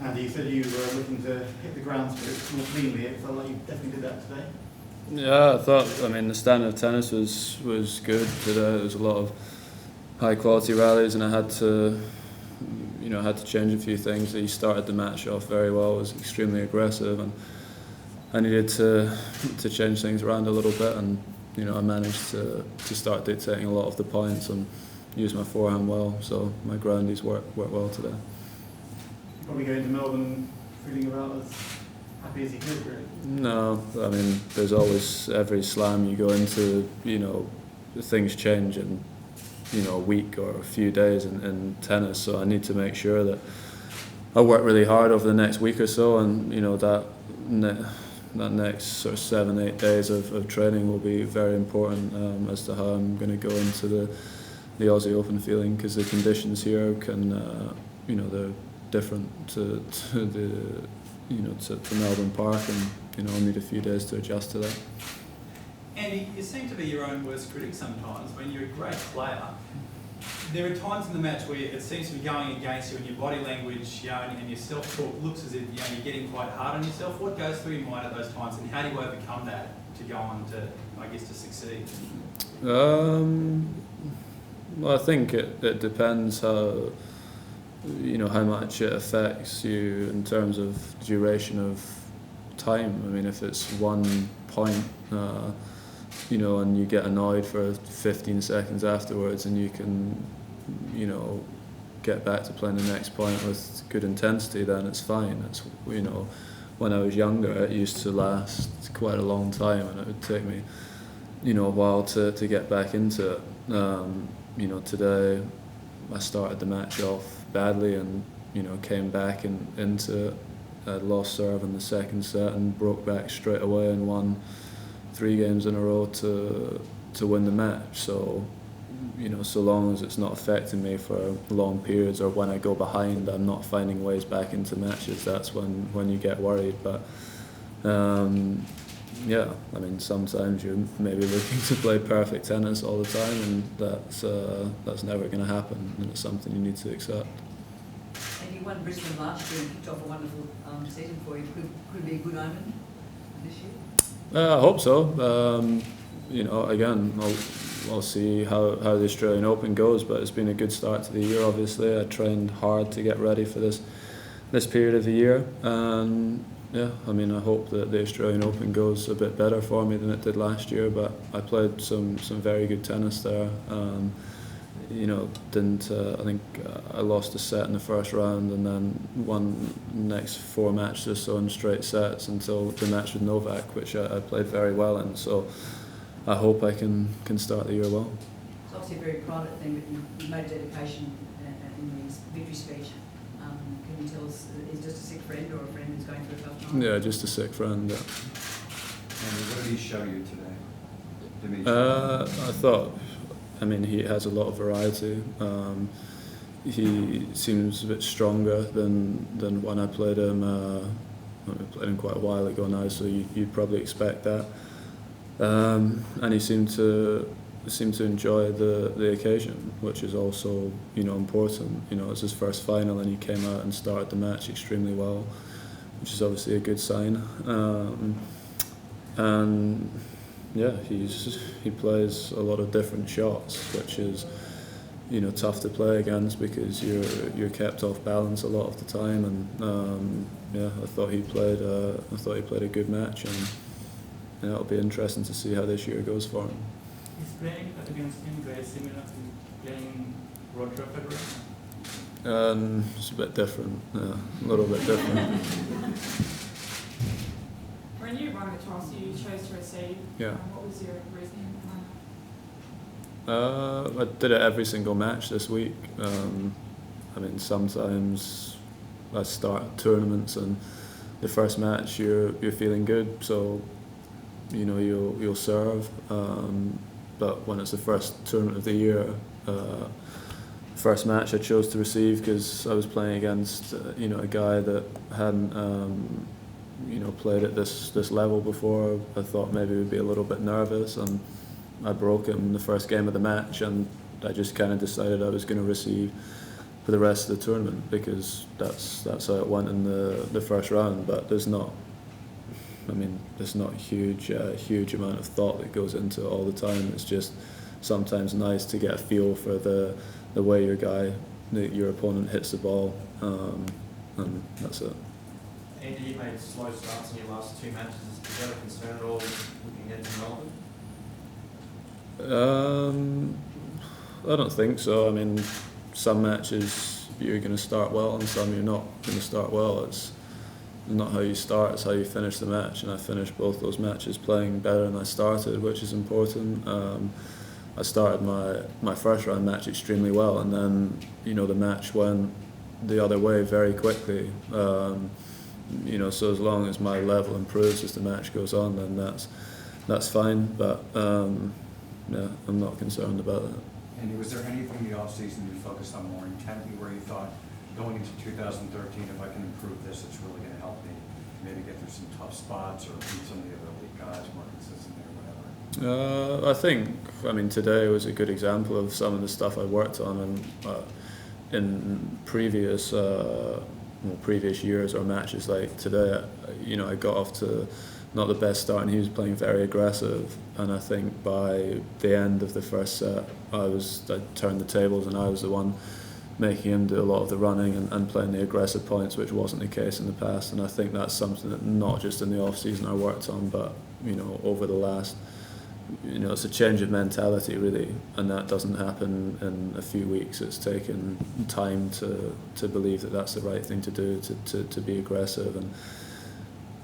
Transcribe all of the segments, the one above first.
Andy, you said you were looking to hit the ground more cleanly. It felt like you definitely did that today. Yeah, the standard of tennis was good today. There was a lot of high quality rallies, and I had to change a few things. He started the match off very well, was extremely aggressive, and I needed to change things around a little bit, and I managed to start dictating a lot of the points and use my forehand well, so my groundies worked well today. Probably going to Melbourne feeling about as happy as you could, really? No, I mean, there's always, every slam you go into, things change in, a week or a few days in tennis, so I need to make sure that I work really hard over the next week or so, and that next sort of 7-8 days of training will be very important as to how I'm going to go into the Aussie Open feeling, because the conditions here can, they're different to Melbourne Park, and I'll need a few days to adjust to that. Andy, you seem to be your own worst critic sometimes. When you're a great player, there are times in the match where it seems to be going against you, and your body language, and your self-talk looks as if you're getting quite hard on yourself. What goes through your mind at those times, and how do you overcome that to go on to succeed? Well, I think it depends how much it affects you in terms of duration of time. I mean, if it's 1 point, and you get annoyed for 15 seconds afterwards, and you can, get back to playing the next point with good intensity, then it's fine. It's, when I was younger, it used to last quite a long time, and it would take me, a while to get back into it. Today I started the match off badly, and came back into it. I lost serve in the second set and broke back straight away and won 3 games in a row to win the match. So so long as it's not affecting me for long periods, or when I go behind I'm not finding ways back into matches, that's when you get worried. But I mean, sometimes you're maybe looking to play perfect tennis all the time, and that's never going to happen, and it's something you need to accept. And you won Brisbane last year and kicked off a wonderful season for you. Could it be a good omen this year? I hope so. Again, I'll see how the Australian Open goes, but it's been a good start to the year. Obviously, I trained hard to get ready for this period of the year, and I hope that the Australian Open goes a bit better for me than it did last year. But I played some very good tennis there. I think I lost a set in the first round, and then won the next 4 matches or so in straight sets until the match with Novak, which I played very well in. So I hope I can start the year well. It's obviously a very private thing, but you made a dedication in the victory speech. Can you tell us, is it just a sick friend, or a friend who's going through a tough time? Yeah, just a sick friend. Yeah. And what did he show you today? I thought, he has a lot of variety. He seems a bit stronger than when I played him. I played him quite a while ago now, so you'd probably expect that. And he seemed to enjoy the occasion, which is also important. It's his first final, and he came out and started the match extremely well, which is obviously a good sign. And yeah, he plays a lot of different shots, which is tough to play against, because you're kept off balance a lot of the time. And I thought he played a good match, and it'll be interesting to see how this year goes for him. Is playing against him very similar to playing Roger Federer? It's a bit different, a little bit different. When you won the toss, you chose to receive. Yeah. What was your reasoning behind that? I did it every single match this week. Sometimes I start tournaments, and the first match you're feeling good, so you'll serve. But when it's the first tournament of the year, first match I chose to receive because I was playing against a guy that hadn't played at this level before. I thought maybe we'd be a little bit nervous, and I broke him in the first game of the match, and I just kind of decided I was going to receive. for the rest of the tournament, because that's how it went in the first round. But there's not huge amount of thought that goes into it all the time. It's just sometimes nice to get a feel for the way your opponent hits the ball, and that's it. Andy, you made slow starts in your last two matches. Is that a concern at all looking ahead to Melbourne? I don't think so. I mean, some matches you're going to start well and some you're not going to start well. It's not how you start, it's how you finish the match, and I finished both those matches playing better than I started, which is important. I started my first round match extremely well, and then the match went the other way very quickly. So as long as my level improves as the match goes on, then that's fine. But I'm not concerned about it. And was there anything in the off-season you focused on more intently, where you thought, going into 2013, if I can improve this, it's really going to help me maybe get through some tough spots or beat some of the other elite guys more consistently or whatever? I think, today was a good example of some of the stuff I worked on, and in previous years or matches like today, I got off to not the best start, and he was playing very aggressive, and I think by the end of the first set I turned the tables, and I was the one making him do a lot of the running and playing the aggressive points, which wasn't the case in the past. And I think that's something that not just in the off season I worked on, but over the last, it's a change of mentality really, and that doesn't happen in a few weeks. It's taken time to believe that that's the right thing to do, to be aggressive, and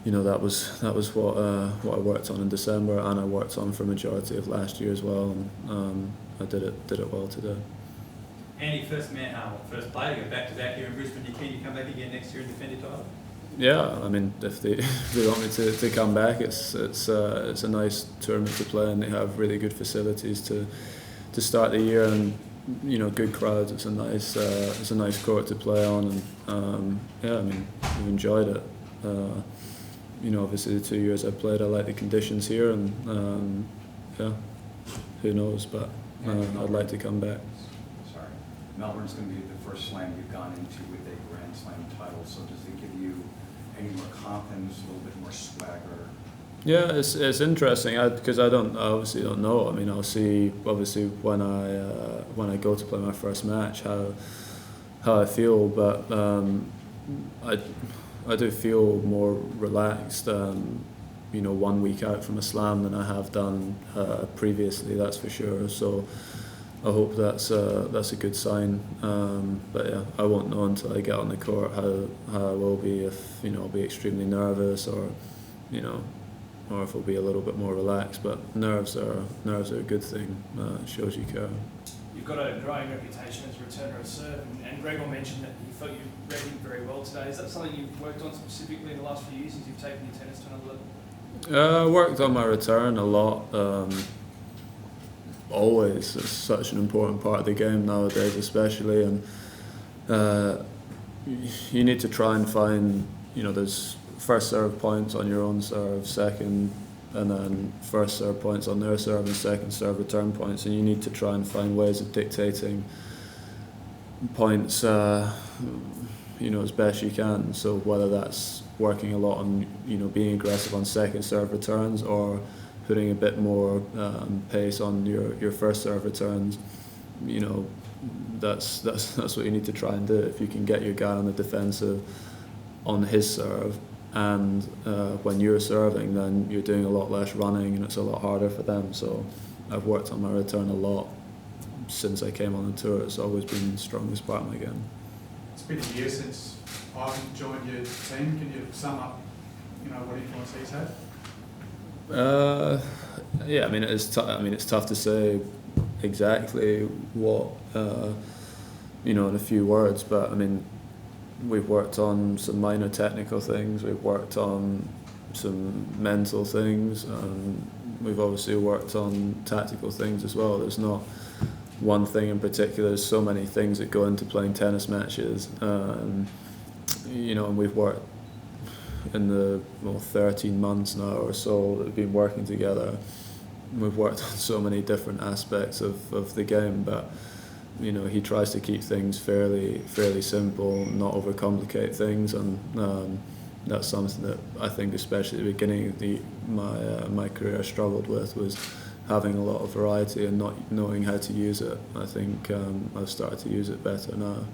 that was what I worked on in December, and I worked on for a majority of last year as well, and I did it well today. Andy, first player to go back to back here in Brisbane. You keen to come back again next year and defend your title? Yeah, if they want me to come back, it's a nice tournament to play, and they have really good facilities to start the year, and good crowds. It's a nice court to play on, and we've enjoyed it. Obviously the 2 years I've played, I like the conditions here, and who knows, but I'd like to come back. Sorry. Melbourne's going to be the first slam you've gone into with a Grand Slam title, so does it give you any more confidence, a little bit more swagger? Yeah, it's interesting because I obviously don't know. I'll see obviously when I go to play my first match how I feel, but I do feel more relaxed 1 week out from a slam than I have done previously, that's for sure. So I hope that's a good sign. But yeah, I won't know until I get on the court how I will be, if I'll be extremely nervous, or or if I'll be a little bit more relaxed. But nerves are a good thing. It shows you care. You've got a growing reputation as a returner of serve, and Grigor mentioned that you felt you read him very well today. Is that something you've worked on specifically in the last few years as you've taken your tennis to another level? I worked on my return a lot. Always, it's such an important part of the game nowadays, especially, and you need to try and find, there's first serve points on your own serve, second, and then first serve points on their serve, and second serve return points, and you need to try and find ways of dictating points, as best you can. So whether that's working a lot on, being aggressive on second serve returns, or putting a bit more pace on your first serve returns, that's what you need to try and do. If you can get your guy on the defensive on his serve, and when you're serving, then you're doing a lot less running, and it's a lot harder for them. So I've worked on my return a lot since I came on the tour. It's always been the strongest part of my game. It's been a year since Ivan joined your team. Can you sum up, what influence he's had? It's tough to say exactly what, in a few words, but we've worked on some minor technical things, we've worked on some mental things, and we've obviously worked on tactical things as well. There's not one thing in particular, there's so many things that go into playing tennis matches, and we've worked in the 13 months now or so that we've been working together. We've worked on so many different aspects of the game, but you know, he tries to keep things fairly simple, not overcomplicate things, and that's something that I think, especially at the beginning of my career, I struggled with, was having a lot of variety and not knowing how to use it. I think I've started to use it better now.